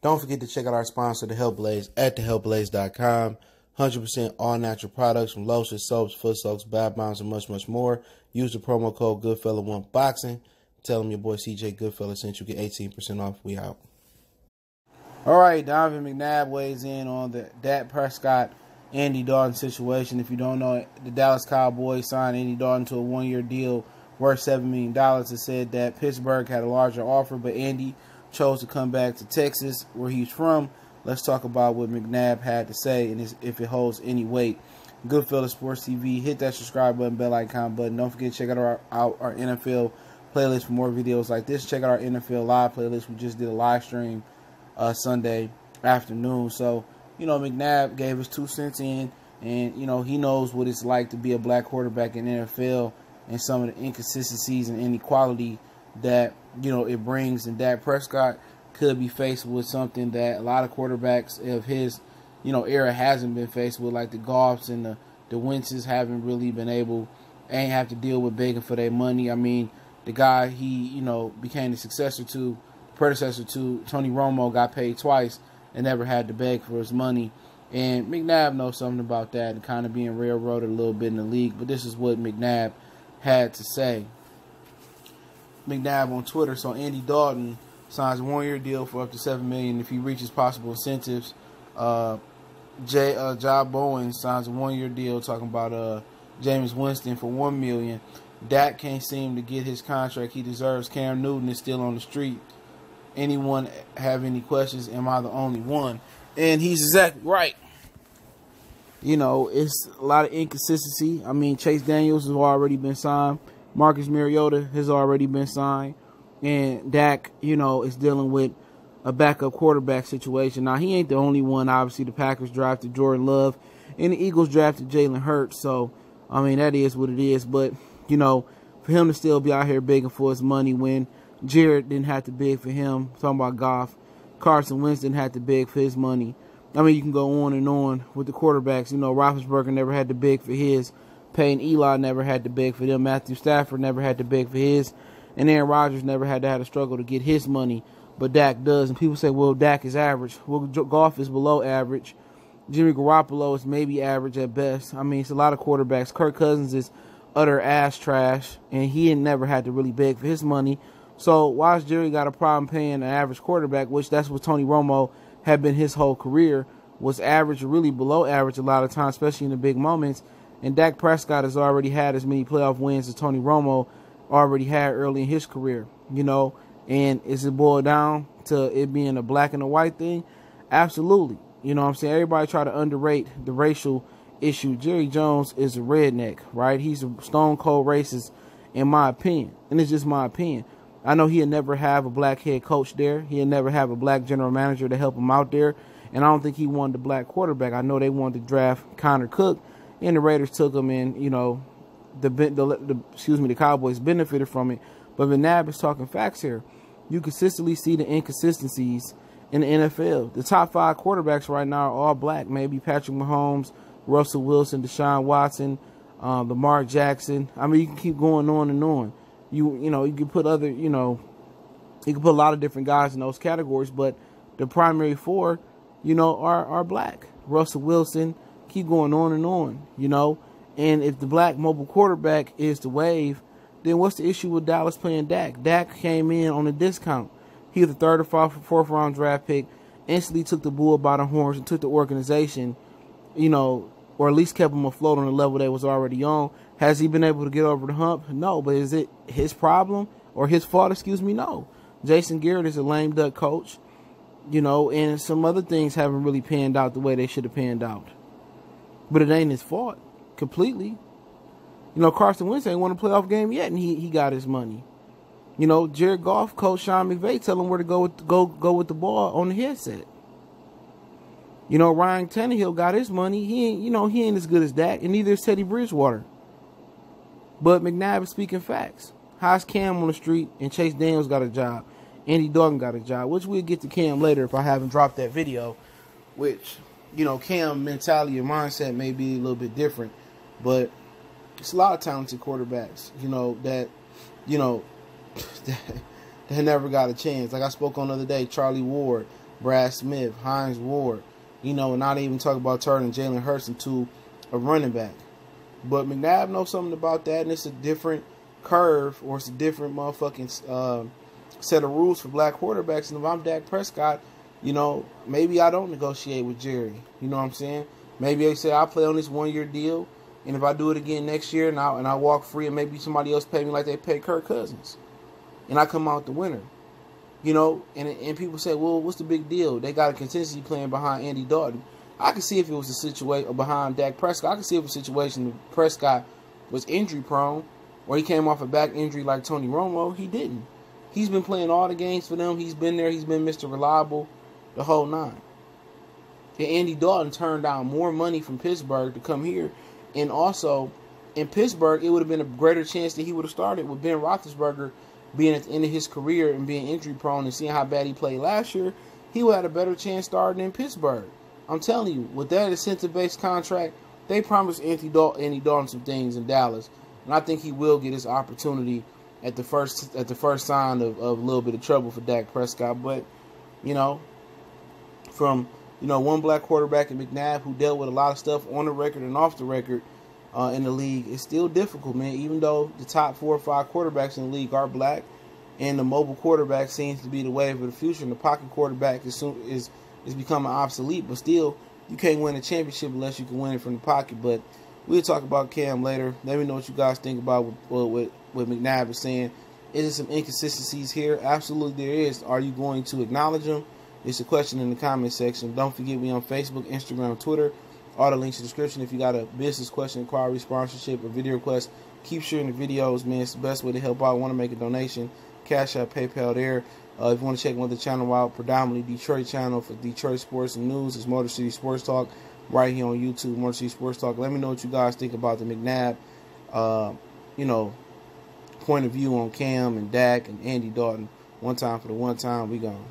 Don't forget to check out our sponsor, The Health Blaze, at thehealthblaze.com. 100% all natural products from lotions, soaps, foot soaks, bath bombs, and much, much more. Use the promo code Goodfella1Boxing. Tell them your boy CJ Goodfella sent you. Get 18% off. We out. All right, Donovan Mcnabb weighs in on the Dak Prescott, Andy Dalton situation. If you don't know, the Dallas Cowboys signed Andy Dalton to a one-year deal worth $7 million. It said that Pittsburgh had a larger offer, but Andy chose to come back to Texas, where he's from. Let's talk about what Mcnabb had to say and if it holds any weight. Goodfella Sports TV. Hit that subscribe button, bell icon button. Don't forget to check out our NFL playlist for more videos like this. Check out our NFL live playlist. We just did a live stream Sunday afternoon. So, McNabb gave us 2 cents in, and, he knows what it's like to be a black quarterback in the NFL and some of the inconsistencies and inequality that, it brings. And Dak Prescott could be faced with something that a lot of quarterbacks of his, era hasn't been faced with, like the Goffs and the Wentzes haven't really been able, ain't have to deal with begging for their money. I mean, the guy he, became the predecessor to Tony Romo, got paid twice and never had to beg for his money. And McNabb knows something about that and kind of being railroaded a little bit in the league. But this is what McNabb had to say. McNabb on Twitter. So Andy Dalton signs a one-year deal for up to $7 million if he reaches possible incentives. Job Bowen signs a one-year deal talking about Jameis Winston for $1 million. Dak can't seem to get his contract he deserves. Cam Newton is still on the street. Anyone have any questions? Am I the only one? And he's exactly right. It's a lot of inconsistency. I mean, Chase Daniels has already been signed. Marcus Mariota has already been signed. And Dak, is dealing with a backup quarterback situation. Now, he ain't the only one. Obviously, the Packers drafted Jordan Love, and the Eagles drafted Jalen Hurts. So, I mean, that is what it is. But, for him to still be out here begging for his money when Jared didn't have to beg for him, talking about Goff, Carson Wentz didn't have to beg for his money. I mean, you can go on and on with the quarterbacks. Roethlisberger never had to beg for his. Peyton Eli never had to beg for them. Matthew Stafford never had to beg for his. And Aaron Rodgers never had to have a struggle to get his money. But Dak does. And people say, well, Dak is average. Well, Goff is below average. Jimmy Garoppolo is maybe average at best. I mean, it's a lot of quarterbacks. Kirk Cousins is utter ass trash. And he had never had to really beg for his money. So why has Jerry got a problem paying an average quarterback, which that's what Tony Romo had been his whole career, was average or really below average a lot of times, especially in the big moments. And Dak Prescott has already had as many playoff wins as Tony Romo already had early in his career, And is it boiled down to it being a black and a white thing? Absolutely. You know what I'm saying? Everybody try to underrate the racial issue. Jerry Jones is a redneck, right? He's a stone cold racist, in my opinion. And it's just my opinion. I know he'll never have a black head coach there. He'll never have a black general manager to help him out there. And I don't think he wanted a black quarterback. I know they wanted to draft Connor Cook, and the Raiders took him, and the Cowboys benefited from it. But McNabb is talking facts here. You consistently see the inconsistencies in the NFL. The top 5 quarterbacks right now are all black. Maybe Patrick Mahomes, Russell Wilson, Deshaun Watson, Lamar Jackson. I mean, you can keep going on and on. You can put you can put a lot of different guys in those categories, but the primary 4, are black. Russell Wilson, keep going on and on, And if the black mobile quarterback is the wave, then what's the issue with Dallas playing Dak? Dak came in on a discount. He was the 3rd or 4th round draft pick, instantly took the bull by the horns and took the organization, or at least kept him afloat on the level they was already on. Has he been able to get over the hump? No. But is it his problem or his fault? No. Jason Garrett is a lame duck coach, and some other things haven't really panned out the way they should have panned out. But it ain't his fault completely. Carson Wentz ain't won a playoff game yet, and he got his money. Jared Goff, Coach Sean McVay tell him where to go with the ball on the headset. Ryan Tannehill got his money. He ain't as good as Dak, and neither is Teddy Bridgewater. But McNabb is speaking facts. How's Cam on the street and Chase Daniels got a job? Andy Dalton got a job, which we'll get to Cam later if I haven't dropped that video, which, Cam mentality or mindset may be a little bit different. But it's a lot of talented quarterbacks, that never got a chance. Like I spoke on the other day, Charlie Ward, Brad Smith, Hines Ward, not even talk about turning Jalen Hurts into a running back. But McNabb knows something about that, and it's a different curve, or it's a different motherfucking set of rules for black quarterbacks. And if I'm Dak Prescott, maybe I don't negotiate with Jerry. You know what I'm saying? Maybe they say I'll play on this 1-year deal, and if I do it again next year and I walk free, and maybe somebody else pay me like they pay Kirk Cousins, and I come out the winner. And people say, well, what's the big deal? They got a contingency plan behind Andy Dalton. I can see if it was a situation behind Dak Prescott. I can see if it was a situation if Prescott was injury prone, or he came off a back injury like Tony Romo. He didn't. He's been playing all the games for them. He's been there. He's been Mr. Reliable the whole nine. And Andy Dalton turned down more money from Pittsburgh to come here. And also, in Pittsburgh, it would have been a greater chance that he would have started with Ben Roethlisberger being at the end of his career and being injury prone and seeing how bad he played last year. He would have had a better chance starting in Pittsburgh. I'm telling you, with that incentive-based contract, they promised Andy Dalton some things in Dallas, and I think he will get his opportunity at the first sign of a little bit of trouble for Dak Prescott. But from one black quarterback in Mcnabb who dealt with a lot of stuff on the record and off the record in the league, it's still difficult, man. Even though the top 4 or 5 quarterbacks in the league are black, and the mobile quarterback seems to be the wave of the future, and the pocket quarterback is becoming obsolete, but still, you can't win a championship unless you can win it from the pocket. But we'll talk about Cam later. Let me know what you guys think about what McNabb is saying. Is there some inconsistencies here? Absolutely there is. Are you going to acknowledge them? It's a question in the comment section. Don't forget, we on Facebook, Instagram, Twitter. All the links in the description. If you got a business question, inquiry, sponsorship, or video request, keep sharing the videos, man. It's the best way to help out. Want to make a donation? Cash App, PayPal there. If you want to check another channel out, predominantly Detroit channel for Detroit sports and news, it's Motor City Sports Talk right here on YouTube, Motor City Sports Talk. Let me know what you guys think about the McNabb, point of view on Cam and Dak and Andy Dalton. One time for the one time. We gone.